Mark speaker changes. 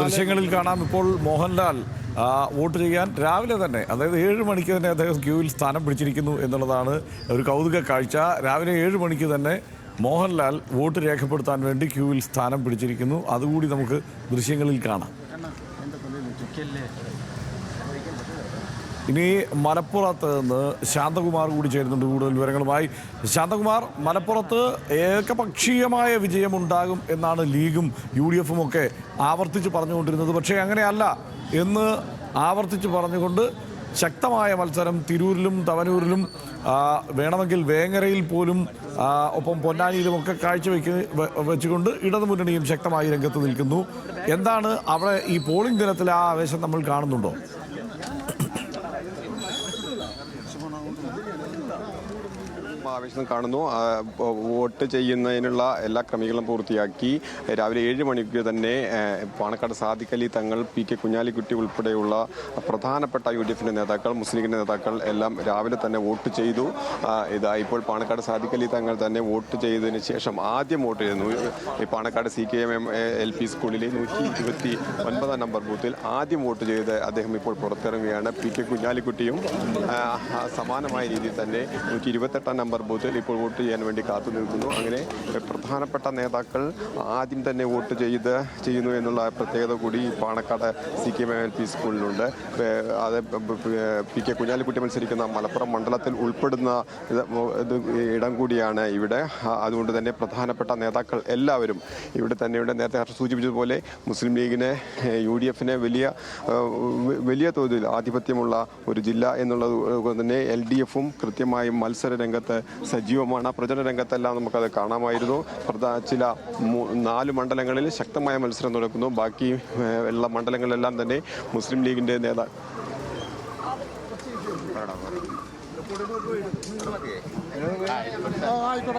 Speaker 1: ദൃശ്യങ്ങളിൽ കാണാം ഇപ്പോൾ മോഹൻലാൽ വോട്ട് ചെയ്യാൻ രാവിലെ തന്നെ, അതായത് 7 മണിക്ക് തന്നെ അദ്ദേഹം ക്യൂവിൽ സ്ഥാനം പിടിച്ചിരിക്കുന്നു എന്നുള്ളതാണ് ഒരു കൗതുക കാഴ്ച. രാവിലെ 7 മണിക്ക് തന്നെ മോഹൻലാൽ വോട്ട് രേഖപ്പെടുത്താൻ വേണ്ടി ക്യൂവിൽ സ്ഥാനം പിടിച്ചിരിക്കുന്നു. അതുകൂടി നമുക്ക് ദൃശ്യങ്ങളിൽ കാണാം. ഇനി മലപ്പുറത്ത് നിന്ന് ശാന്തകുമാർ കൂടി ചേരുന്നുണ്ട് കൂടുതൽ വിവരങ്ങളുമായി. ശാന്തകുമാർ, മലപ്പുറത്ത് ഏകപക്ഷീയമായ വിജയമുണ്ടാകും എന്നാണ് ലീഗും UDF-ഉം ഒക്കെ ആവർത്തിച്ച് പറഞ്ഞുകൊണ്ടിരുന്നത്. പക്ഷേ അങ്ങനെയല്ല എന്ന് ആവർത്തിച്ച് പറഞ്ഞുകൊണ്ട് ശക്തമായ മത്സരം തിരൂരിലും തവനൂരിലും വേണമെങ്കിൽ വേങ്ങരയിൽ പോലും ഒപ്പം പൊന്നാനിയിലുമൊക്കെ വെച്ചുകൊണ്ട് ഇടതുമുന്നണിയും ശക്തമായി രംഗത്ത് നിൽക്കുന്നു. എന്താണ് അവിടെ ഈ പോളിംഗ് ദിനത്തിലെ ആ ആവേശം നമ്മൾ കാണുന്നുണ്ടോ?
Speaker 2: ആവേശം കാണുന്നു. വോട്ട് ചെയ്യുന്നതിനുള്ള എല്ലാ ക്രമീകരണം പൂർത്തിയാക്കി രാവിലെ 7 മണിക്ക് തന്നെ പാണക്കാട് സാദിഖ് അലി തങ്ങൾ, PK കുഞ്ഞാലിക്കുട്ടി ഉൾപ്പെടെയുള്ള പ്രധാനപ്പെട്ട UDF-ന്റെ നേതാക്കൾ, മുസ്ലിം ലീഗിന്റെ നേതാക്കൾ എല്ലാം രാവിലെ തന്നെ വോട്ട് ചെയ്തു. ഇപ്പോൾ പാണക്കാട് സാദിഖ് അലി തങ്ങൾ തന്നെ വോട്ട് ചെയ്തതിന് ശേഷം ആദ്യം വോട്ട് ചെയ്യുന്നു. ഈ പാണക്കാട് CKM LP സ്കൂളിലെ 129 നമ്പർ ബൂത്തിൽ ആദ്യം വോട്ട് ചെയ്ത് അദ്ദേഹം ഇപ്പോൾ പുറത്തിറങ്ങുകയാണ്. PK കുഞ്ഞാലിക്കുട്ടിയും സമാനമായ രീതിയിൽ തന്നെ 128 നമ്പർ ബൂത്തിൽ ഇപ്പോൾ വോട്ട് ചെയ്യാൻ വേണ്ടി കാത്തു നിൽക്കുന്നു. അങ്ങനെ പ്രധാനപ്പെട്ട നേതാക്കൾ ആദ്യം തന്നെ വോട്ട് ചെയ്യുന്നു എന്നുള്ള പ്രത്യേകത കൂടി പാണക്കാട് CKM LP സ്കൂളിലുണ്ട്. അത് PK കുഞ്ഞാലിക്കുട്ടി മത്സരിക്കുന്ന മലപ്പുറം മണ്ഡലത്തിൽ ഉൾപ്പെടുന്ന ഇടം കൂടിയാണ് ഇവിടെ. അതുകൊണ്ട് തന്നെ പ്രധാനപ്പെട്ട നേതാക്കൾ എല്ലാവരും ഇവിടെ തന്നെയുണ്ട്. നേരത്തെ സൂചിപ്പിച്ചതുപോലെ മുസ്ലിം ലീഗിനെ UDF-നെ വലിയ തോതിൽ ആധിപത്യമുള്ള ഒരു ജില്ല എന്നുള്ളത് തന്നെ LDF-ഉം കൃത്യമായും മത്സര രംഗത്ത് സജീവമാണ്. പ്രചരണ രംഗത്തെല്ലാം നമുക്കത് കാണാമായിരുന്നു. ചില 4 മണ്ഡലങ്ങളിൽ ശക്തമായ മത്സരം നടക്കുന്നു. ബാക്കി ഉള്ള മണ്ഡലങ്ങളിലെല്ലാം തന്നെ മുസ്ലിം ലീഗിന്റെ നേതാക്കൾ